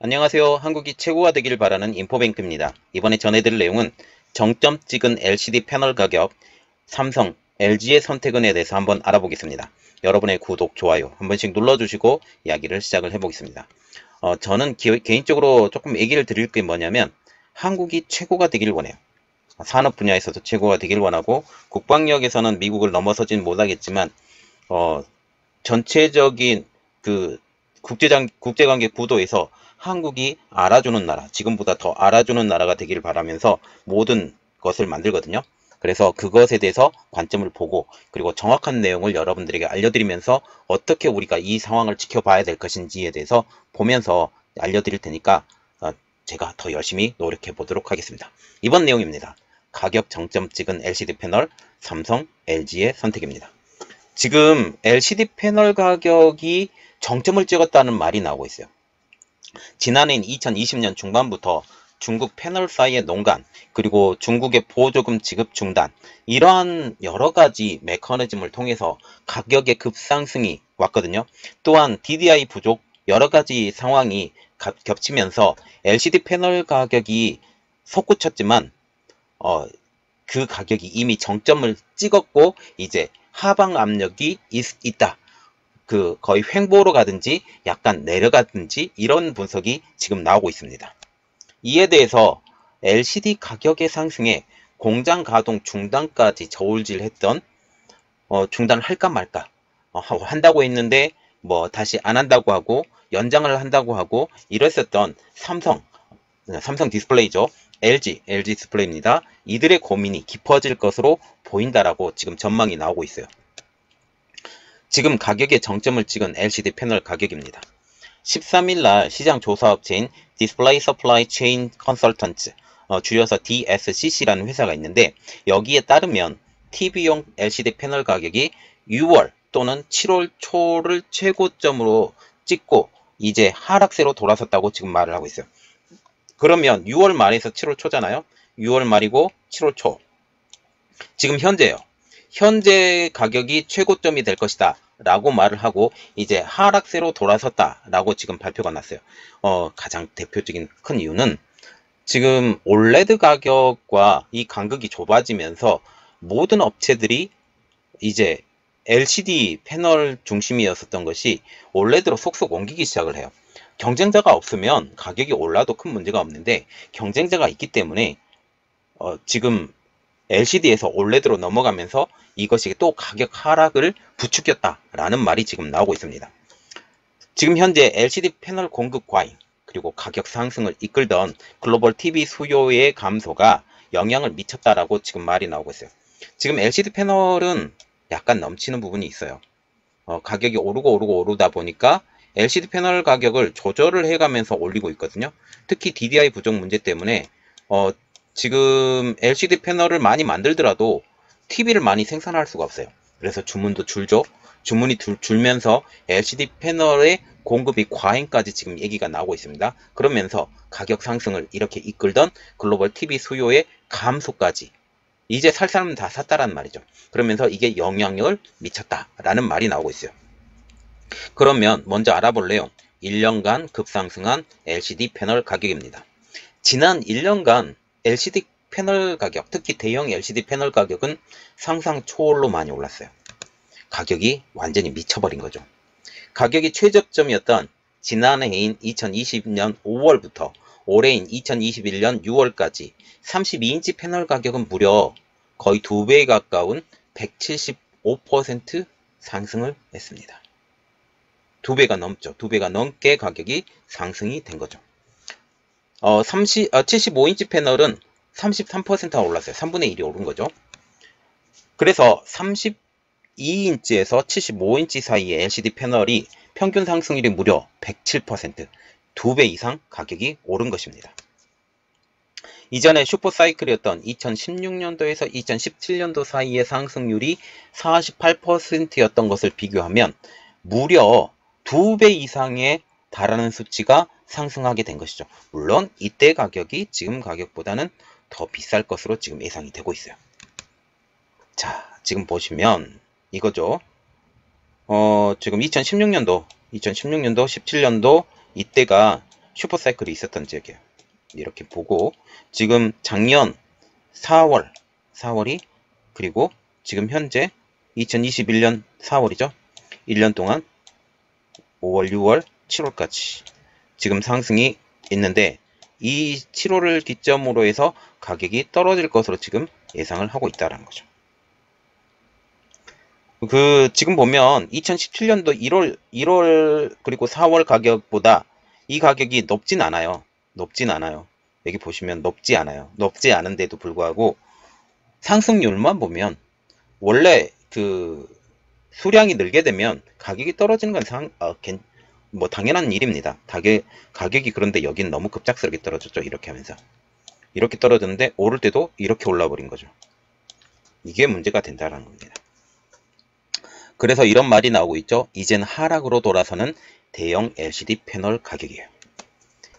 안녕하세요. 한국이 최고가 되길 바라는 인포뱅크입니다. 이번에 전해드릴 내용은 정점 찍은 LCD 패널 가격, 삼성, LG의 선택은에 대해서 한번 알아보겠습니다. 여러분의 구독, 좋아요 한 번씩 눌러주시고 이야기를 시작을 해보겠습니다. 저는 개인적으로 조금 얘기를 드릴 게 뭐냐면 한국이 최고가 되길 원해요. 산업 분야에서도 최고가 되길 원하고 국방력에서는 미국을 넘어서진 못하겠지만 전체적인 그 국제관계 구도에서 한국이 알아주는 나라, 지금보다 더 알아주는 나라가 되기를 바라면서 모든 것을 만들거든요. 그래서 그것에 대해서 관점을 보고 그리고 정확한 내용을 여러분들에게 알려드리면서 어떻게 우리가 이 상황을 지켜봐야 될 것인지에 대해서 보면서 알려드릴 테니까 제가 더 열심히 노력해 보도록 하겠습니다. 이번 내용입니다. 가격 정점 찍은 LCD 패널 삼성, LG의 선택입니다. 지금 LCD 패널 가격이 정점을 찍었다는 말이 나오고 있어요. 지난해인 2020년 중반부터 중국 패널사의 농간, 그리고 중국의 보조금 지급 중단, 이러한 여러가지 메커니즘을 통해서 가격의 급상승이 왔거든요. 또한 DDI 부족, 여러가지 상황이 겹치면서 LCD 패널 가격이 솟구쳤지만 그 가격이 이미 정점을 찍었고 이제 하방 압력이 있다. 거의 횡보로 가든지 약간 내려가든지 이런 분석이 지금 나오고 있습니다. 이에 대해서 LCD 가격의 상승에 공장 가동 중단까지 저울질했던 중단할까 말까 한다고 했는데 뭐 다시 안 한다고 하고 연장을 한다고 하고 이랬었던 삼성 디스플레이죠. LG 디스플레이입니다. 이들의 고민이 깊어질 것으로 보인다라고 지금 전망이 나오고 있어요. 지금 가격의 정점을 찍은 LCD 패널 가격입니다. 13일 날 시장 조사업체인 Display Supply Chain Consultants, 줄여서 DSCC라는 회사가 있는데 여기에 따르면 TV용 LCD 패널 가격이 6월 또는 7월 초를 최고점으로 찍고 이제 하락세로 돌아섰다고 지금 말을 하고 있어요. 그러면 6월 말에서 7월 초잖아요. 6월 말이고 7월 초. 지금 현재요. 현재 가격이 최고점이 될 것이다 라고 말을 하고 이제 하락세로 돌아섰다 라고 지금 발표가 났어요. 가장 대표적인 큰 이유는 지금 올레드 가격과 이 간극이 좁아지면서 모든 업체들이 이제 LCD 패널 중심이었었던 것이 올레드로 속속 옮기기 시작을 해요. 경쟁자가 없으면 가격이 올라도 큰 문제가 없는데 경쟁자가 있기 때문에 지금 LCD에서 OLED로 넘어가면서 이것이 또 가격 하락을 부추겼다라는 말이 지금 나오고 있습니다. 지금 현재 LCD 패널 공급 과잉 그리고 가격 상승을 이끌던 글로벌 TV 수요의 감소가 영향을 미쳤다라고 지금 말이 나오고 있어요. 지금 LCD 패널은 약간 넘치는 부분이 있어요. 가격이 오르다 보니까 LCD 패널 가격을 조절을 해가면서 올리고 있거든요. 특히 DDI 부족 문제 때문에 지금 LCD 패널을 많이 만들더라도 TV를 많이 생산할 수가 없어요. 그래서 주문도 줄죠. 주문이 줄면서 LCD 패널의 공급이 과잉까지 지금 얘기가 나오고 있습니다. 그러면서 가격 상승을 이렇게 이끌던 글로벌 TV 수요의 감소까지 이제 살 사람은 다 샀다라는 말이죠. 그러면서 이게 영향을 미쳤다라는 말이 나오고 있어요. 그러면 먼저 알아볼래요. 1년간 급상승한 LCD 패널 가격입니다. 지난 1년간 LCD 패널 가격, 특히 대형 LCD 패널 가격은 상상 초월로 많이 올랐어요. 가격이 완전히 미쳐버린 거죠. 가격이 최저점이었던 지난해인 2020년 5월부터 올해인 2021년 6월까지 32인치 패널 가격은 무려 거의 2배에 가까운 175% 상승을 했습니다. 2배가 넘죠. 2배가 넘게 가격이 상승이 된 거죠. 75인치 패널은 33%가 올랐어요. 3분의 1이 오른 거죠. 그래서 32인치에서 75인치 사이의 LCD 패널이 평균 상승률이 무려 107%, 2배 이상 가격이 오른 것입니다. 이전에 슈퍼사이클이었던 2016년도에서 2017년도 사이의 상승률이 48%였던 것을 비교하면 무려 2배 이상에 달하는 수치가 상승하게 된 것이죠. 물론 이때 가격이 지금 가격보다는 더 비쌀 것으로 지금 예상이 되고 있어요. 자, 지금 보시면 이거죠. 지금 2016년도, 17년도 이때가 슈퍼사이클이 있었던 지역이에요. 이렇게 보고 지금 작년 4월이 그리고 지금 현재 2021년 4월이죠. 1년 동안 5월, 6월, 7월까지 지금 상승이 있는데 이 7월을 기점으로 해서 가격이 떨어질 것으로 지금 예상을 하고 있다는 거죠. 지금 보면 2017년도 1월 그리고 4월 가격보다 이 가격이 높진 않아요. 여기 보시면 높지 않아요. 높지 않은데도 불구하고 상승률만 보면 원래 수량이 늘게 되면 가격이 떨어지는 건 당연한 일입니다. 가격이 그런데 여긴 너무 급작스럽게 떨어졌죠. 이렇게 하면서. 이렇게 떨어졌는데 오를 때도 이렇게 올라 버린 거죠. 이게 문제가 된다는 겁니다. 그래서 이런 말이 나오고 있죠. 이젠 하락으로 돌아서는 대형 LCD 패널 가격이에요.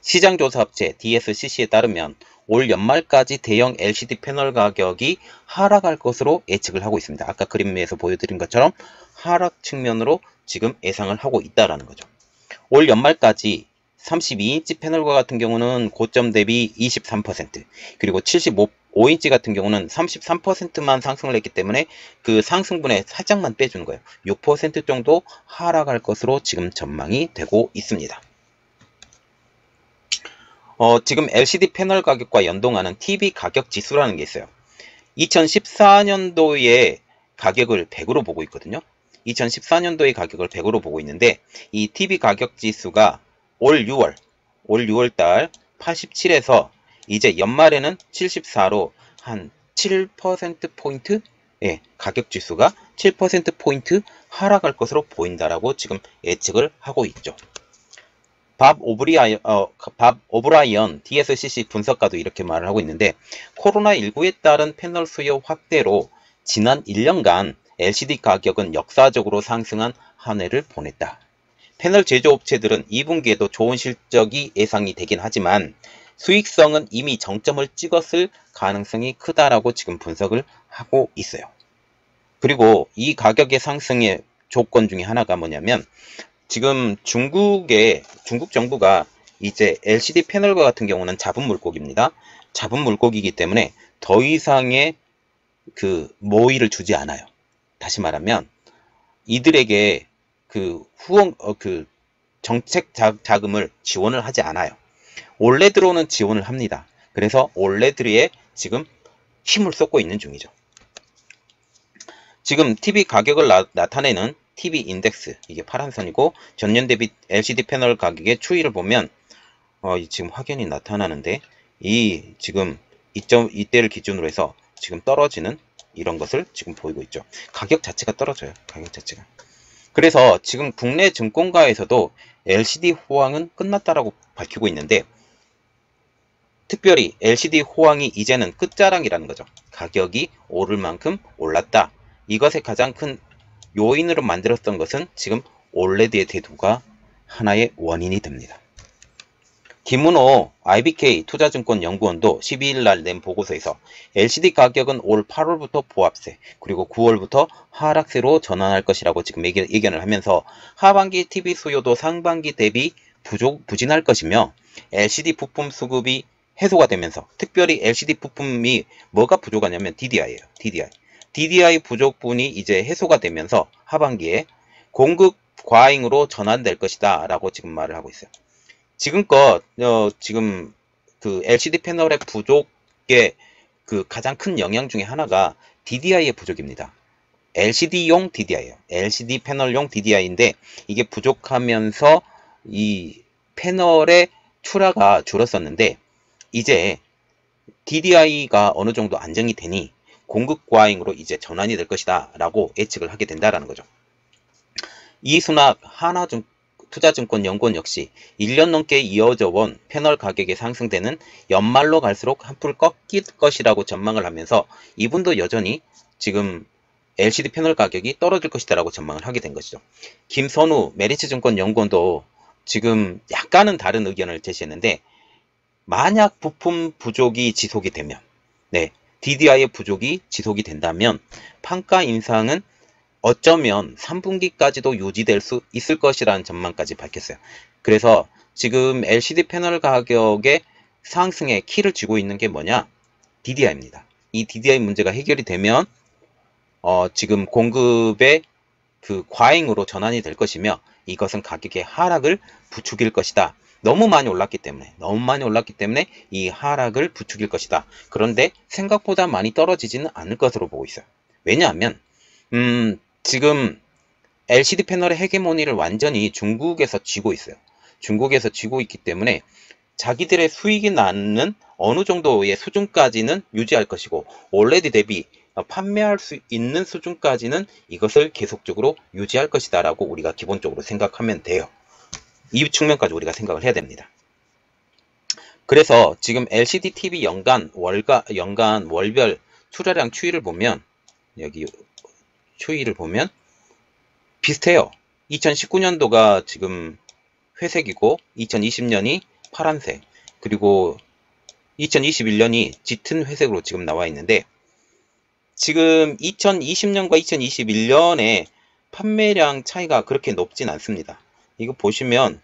시장조사업체 DSCC에 따르면 올 연말까지 대형 LCD 패널 가격이 하락할 것으로 예측을 하고 있습니다. 아까 그림에서 보여드린 것처럼 하락 측면으로 지금 예상을 하고 있다는 거죠. 올 연말까지 32인치 패널과 같은 경우는 고점 대비 23%, 그리고 75인치 같은 경우는 33%만 상승을 했기 때문에 그 상승분에 살짝만 빼주는 거예요. 6% 정도 하락할 것으로 지금 전망이 되고 있습니다. 지금 LCD 패널 가격과 연동하는 TV 가격 지수라는 게 있어요. 2014년도에 가격을 100으로 보고 있거든요. 2014년도의 가격을 100으로 보고 있는데 이 TV 가격 지수가 올 6월달 87에서 이제 연말에는 74로 한 7%포인트? 예, 가격 지수가 7%포인트 하락할 것으로 보인다라고 지금 예측을 하고 있죠. 밥 오브라이언 DSCC 분석가도 이렇게 말을 하고 있는데 코로나19에 따른 패널 수요 확대로 지난 1년간 LCD 가격은 역사적으로 상승한 한 해를 보냈다. 패널 제조업체들은 2분기에도 좋은 실적이 예상이 되긴 하지만 수익성은 이미 정점을 찍었을 가능성이 크다라고 지금 분석을 하고 있어요. 그리고 이 가격의 상승의 조건 중에 하나가 뭐냐면 지금 중국 정부가 이제 LCD 패널과 같은 경우는 잡은 물고기입니다. 잡은 물고기이기 때문에 더 이상의 모의를 주지 않아요. 다시 말하면 이들에게 정책 자금을 지원을 하지 않아요. 올레드로는 지원을 합니다. 그래서 올레드에 지금 힘을 쏟고 있는 중이죠. 지금 TV 가격을 나타내는 TV 인덱스, 이게 파란 선이고 전년 대비 LCD 패널 가격의 추이를 보면 지금 확연히 나타나는데 지금 이때를 기준으로 해서 지금 떨어지는 이런 것을 지금 보이고 있죠. 가격 자체가 떨어져요. 가격 자체가. 그래서 지금 국내 증권가에서도 LCD 호황은 끝났다라고 밝히고 있는데 특별히 LCD 호황이 이제는 끝자락이라는 거죠. 가격이 오를 만큼 올랐다. 이것의 가장 큰 요인으로 만들었던 것은 지금 올레드의 대두가 하나의 원인이 됩니다. 김문호 IBK 투자증권 연구원도 12일 날 낸 보고서에서 LCD 가격은 올 8월부터 보합세 그리고 9월부터 하락세로 전환할 것이라고 지금 예견을 하면서 하반기 TV 수요도 상반기 대비 부진할 것이며 LCD 부품 수급이 해소가 되면서 특별히 LCD 부품이 뭐가 부족하냐면 DDI예요. DDI 부족분이 이제 해소가 되면서 하반기에 공급 과잉으로 전환될 것이다 라고 지금 말을 하고 있어요. 지금껏 지금 LCD 패널의 부족의 가장 큰 영향 중에 하나가 DDI의 부족입니다. LCD용 DDI예요. LCD 패널용 DDI인데 이게 부족하면서 이 패널의 출하가 줄었었는데 이제 DDI가 어느 정도 안정이 되니 공급 과잉으로 이제 전환이 될 것이다 라고 예측을 하게 된다라는 거죠. 이순학 투자증권 연구원 역시 1년 넘게 이어져 온 패널 가격의 상승세는 연말로 갈수록 한풀 꺾일 것이라고 전망을 하면서 이분도 여전히 지금 LCD 패널 가격이 떨어질 것이다 라고 전망을 하게 된 것이죠. 김선우 메리츠증권 연구원도 지금 약간은 다른 의견을 제시했는데 만약 부품 부족이 지속이 되면 DDI의 부족이 지속이 된다면 판가 인상은 어쩌면 3분기까지도 유지될 수 있을 것이라는 전망까지 밝혔어요. 그래서 지금 LCD 패널 가격의 상승에 키를 쥐고 있는 게 뭐냐? DDI입니다. 이 DDI 문제가 해결이 되면 지금 공급의 그 과잉으로 전환이 될 것이며 이것은 가격의 하락을 부추길 것이다. 너무 많이 올랐기 때문에 이 하락을 부추길 것이다. 그런데 생각보다 많이 떨어지지는 않을 것으로 보고 있어요. 왜냐하면 지금 LCD 패널의 헤게모니를 완전히 중국에서 쥐고 있어요. 중국에서 쥐고 있기 때문에 자기들의 수익이 나는 어느 정도의 수준까지는 유지할 것이고 OLED 대비 판매할 수 있는 수준까지는 이것을 계속적으로 유지할 것이다 라고 우리가 기본적으로 생각하면 돼요. 이 측면까지 우리가 생각을 해야 됩니다. 그래서 지금 LCD TV 연간 월별 출하량 추이를 보면 여기 추이를 보면 비슷해요. 2019년도가 지금 회색이고 2020년이 파란색, 그리고 2021년이 짙은 회색으로 지금 나와 있는데, 지금 2020년과 2021년에 판매량 차이가 그렇게 높진 않습니다. 이거 보시면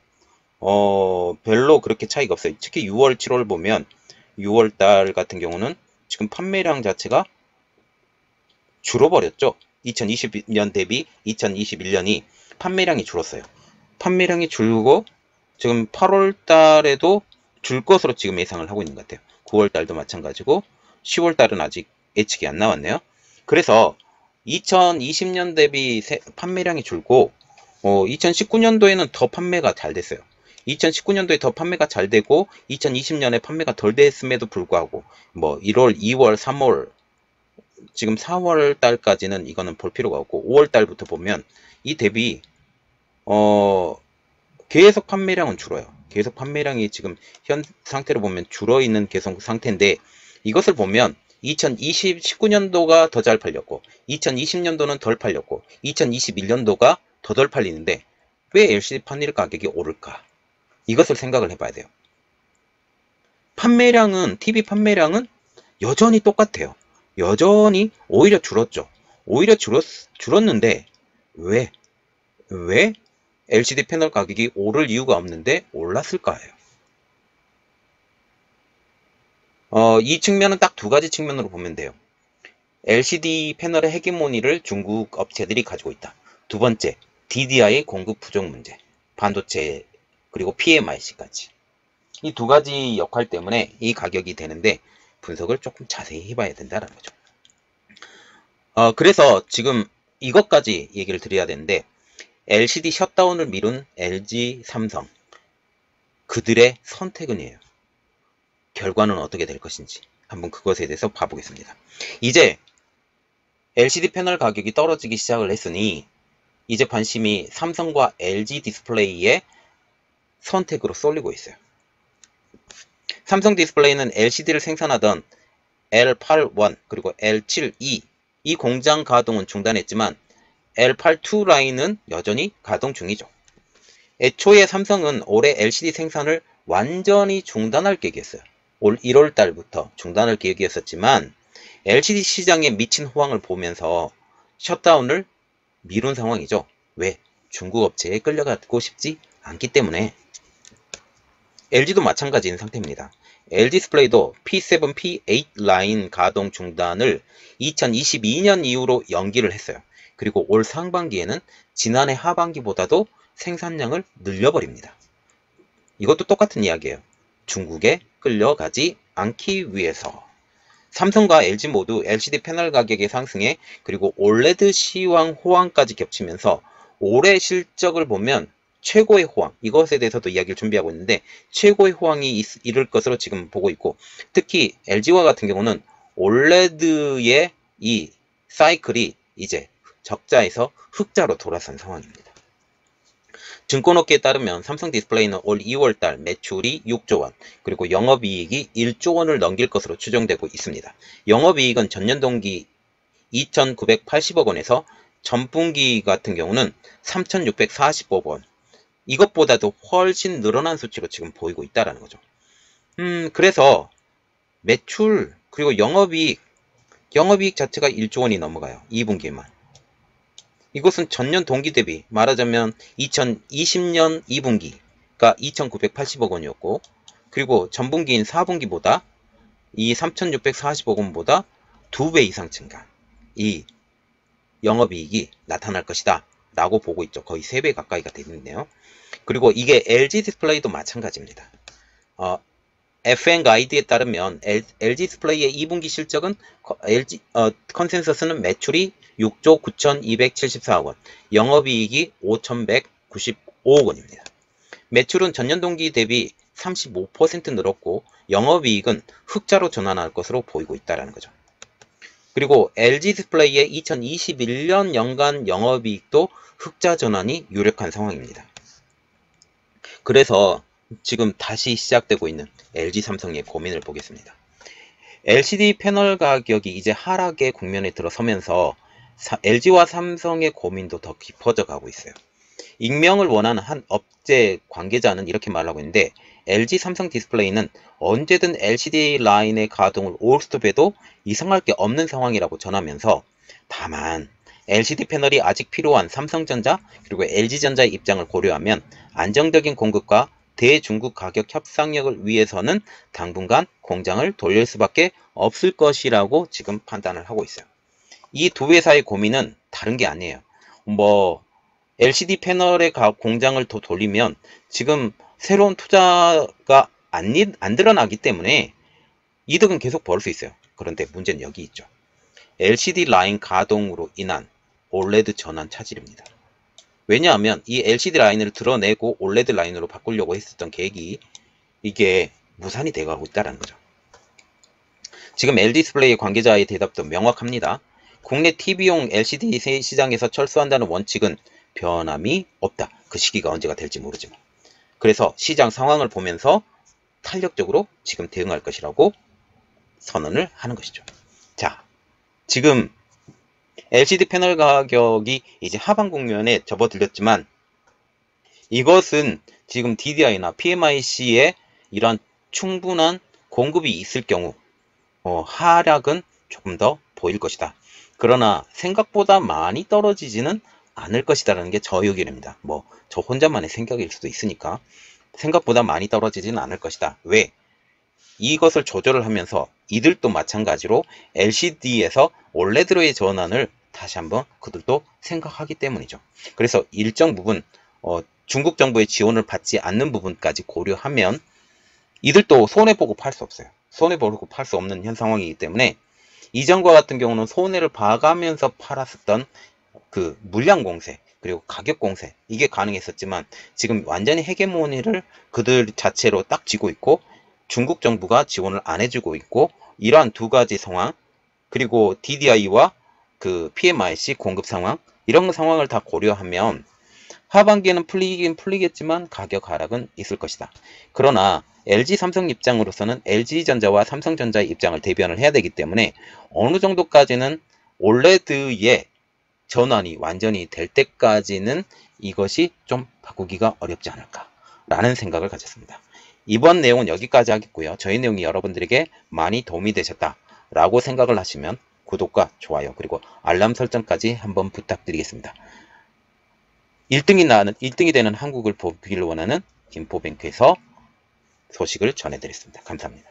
별로 그렇게 차이가 없어요. 특히 6월, 7월 보면 6월달 같은 경우는 지금 판매량 자체가 줄어버렸죠. 2020년 대비 2021년이 판매량이 줄었어요. 판매량이 줄고 지금 8월 달에도 줄 것으로 지금 예상을 하고 있는 것 같아요. 9월 달도 마찬가지고 10월 달은 아직 예측이 안 나왔네요. 그래서 2020년 대비 판매량이 줄고 2019년도에는 더 판매가 잘 됐어요. 2019년도에 더 판매가 잘 되고 2020년에 판매가 덜 됐음에도 불구하고 1월, 2월, 3월 지금 4월 달까지는 이거는 볼 필요가 없고 5월 달부터 보면 이 대비 계속 판매량은 줄어요. 계속 판매량이 지금 현 상태로 보면 줄어 있는 계속 상태인데, 이것을 보면 2019년도가 더 잘 팔렸고 2020년도는 덜 팔렸고 2021년도가 더 덜 팔리는데 왜 LCD 판넬 가격이 오를까? 이것을 생각을 해봐야 돼요. 판매량은, TV 판매량은 여전히 똑같아요. 여전히 오히려 줄었죠. 오히려 줄었는데 왜 LCD 패널 가격이 오를 이유가 없는데 올랐을까요? 이 측면은 딱 두 가지 측면으로 보면 돼요. LCD 패널의 헤게모니를 중국 업체들이 가지고 있다. 두 번째, DDI 공급 부족 문제, 반도체, 그리고 PMIC까지. 이 두 가지 역할 때문에 이 가격이 되는데 분석을 조금 자세히 해봐야 된다는 거죠. 그래서 지금 이것까지 얘기를 드려야 되는데, LCD 셧다운을 미룬 LG, 삼성, 그들의 선택은이에요. 결과는 어떻게 될 것인지 한번 그것에 대해서 봐보겠습니다. 이제 LCD 패널 가격이 떨어지기 시작을 했으니 이제 관심이 삼성과 LG 디스플레이의 선택으로 쏠리고 있어요. 삼성 디스플레이는 LCD를 생산하던 L81 그리고 L72 이 공장 가동은 중단했지만 L82 라인은 여전히 가동 중이죠. 애초에 삼성은 올해 LCD 생산을 완전히 중단할 계획이었어요. 올 1월 달부터 중단할 계획이었었지만 LCD 시장에 미친 호황을 보면서 셧다운을 미룬 상황이죠. 왜? 중국 업체에 끌려가고 싶지 않기 때문에. LG도 마찬가지인 상태입니다. LG 디스플레이도 P7, P8 라인 가동 중단을 2022년 이후로 연기를 했어요. 그리고 올 상반기에는 지난해 하반기보다도 생산량을 늘려버립니다. 이것도 똑같은 이야기예요. 중국에 끌려가지 않기 위해서. 삼성과 LG 모두 LCD 패널 가격의 상승에 그리고 OLED 시황 호황까지 겹치면서 올해 실적을 보면 최고의 호황, 이것에 대해서도 이야기를 준비하고 있는데 최고의 호황이 이를 것으로 지금 보고 있고, 특히 LG와 같은 경우는 OLED의 이 사이클이 이제 적자에서 흑자로 돌아선 상황입니다. 증권업계에 따르면 삼성 디스플레이는 올 2월달 매출이 6조 원, 그리고 영업이익이 1조 원을 넘길 것으로 추정되고 있습니다. 영업이익은 전년 동기 2,980억 원에서 전분기 같은 경우는 3,640억 원, 이것보다도 훨씬 늘어난 수치로 지금 보이고 있다는 거죠. 그래서 매출 그리고 영업이익 자체가 1조 원이 넘어가요. 2분기에만. 이것은 전년 동기 대비, 말하자면 2020년 2분기 2,980억 원이었고, 그리고 전분기인 4분기보다 이 3,640억 원보다 2배 이상 증가, 이 영업이익이 나타날 것이다 라고 보고 있죠. 거의 3배 가까이가 되겠네요. 그리고 이게 LG 디스플레이도 마찬가지입니다. FN 가이드에 따르면 LG 디스플레이의 2분기 실적은 컨센서스는 매출이 6조 9,274억 원, 영업이익이 5,195억 원입니다. 매출은 전년 동기 대비 35% 늘었고 영업이익은 흑자로 전환할 것으로 보이고 있다는 거죠. 그리고 LG 디스플레이의 2021년 연간 영업이익도 흑자 전환이 유력한 상황입니다. 그래서 지금 다시 시작되고 있는 LG 삼성의 고민을 보겠습니다. LCD 패널 가격이 이제 하락의 국면에 들어서면서 LG와 삼성의 고민도 더 깊어져 가고 있어요. 익명을 원하는 한 업체 관계자는 이렇게 말하고 있는데, LG 삼성 디스플레이는 언제든 LCD 라인의 가동을 올스톱해도 이상할 게 없는 상황이라고 전하면서, 다만 LCD 패널이 아직 필요한 삼성전자 그리고 LG전자의 입장을 고려하면 안정적인 공급과 대중국 가격 협상력을 위해서는 당분간 공장을 돌릴 수밖에 없을 것이라고 지금 판단을 하고 있어요. 이 두 회사의 고민은 다른 게 아니에요. LCD 패널의 공장을 더 돌리면 지금 새로운 투자가 안 드러나기 때문에 이득은 계속 벌 수 있어요. 그런데 문제는 여기 있죠. LCD 라인 가동으로 인한 OLED 전환 차질입니다. 왜냐하면 이 LCD 라인을 드러내고 OLED 라인으로 바꾸려고 했었던 계획이 이게 무산이 돼가고 있다는 거죠. 지금 LG 디스플레이 관계자의 대답도 명확합니다. 국내 TV용 LCD 시장에서 철수한다는 원칙은 변함이 없다. 그 시기가 언제가 될지 모르지만. 그래서 시장 상황을 보면서 탄력적으로 지금 대응할 것이라고 선언을 하는 것이죠. 자, 지금 LCD 패널 가격이 이제 하방 국면에 접어들렸지만, 이것은 지금 DDI나 PMIC에 이런 충분한 공급이 있을 경우 하락은 조금 더 보일 것이다. 그러나 생각보다 많이 떨어지지는 않을 것이다라는 게 저 의견입니다. 저 혼자만의 생각일 수도 있으니까 생각보다 많이 떨어지지는 않을 것이다. 왜? 이것을 조절을 하면서 이들도 마찬가지로 LCD에서 OLED로의 전환을 다시 한번 그들도 생각하기 때문이죠. 그래서 일정 부분 중국 정부의 지원을 받지 않는 부분까지 고려하면 이들도 손해보고 팔 수 없어요. 손해보고 팔 수 없는 현 상황이기 때문에 이전과 같은 경우는 손해를 봐가면서 팔았었던 그 물량 공세 그리고 가격 공세, 이게 가능했었지만 지금 완전히 헤게모니를 그들 자체로 딱 쥐고 있고 중국 정부가 지원을 안 해주고 있고, 이러한 두 가지 상황, 그리고 DDI와 그 PMIC 공급 상황, 이런 상황을 다 고려하면 하반기에는 풀리긴 풀리겠지만 가격 하락은 있을 것이다. 그러나 LG 삼성 입장으로서는 LG전자와 삼성전자의 입장을 대변을 해야 되기 때문에 어느 정도까지는 OLED의 전환이 완전히 될 때까지는 이것이 좀 바꾸기가 어렵지 않을까 라는 생각을 가졌습니다. 이번 내용은 여기까지 하겠고요. 저희 내용이 여러분들에게 많이 도움이 되셨다 라고 생각을 하시면 구독과 좋아요 그리고 알람 설정까지 한번 부탁드리겠습니다. 1등이 되는 한국을 보기를 원하는 김포뱅크에서 소식을 전해드렸습니다. 감사합니다.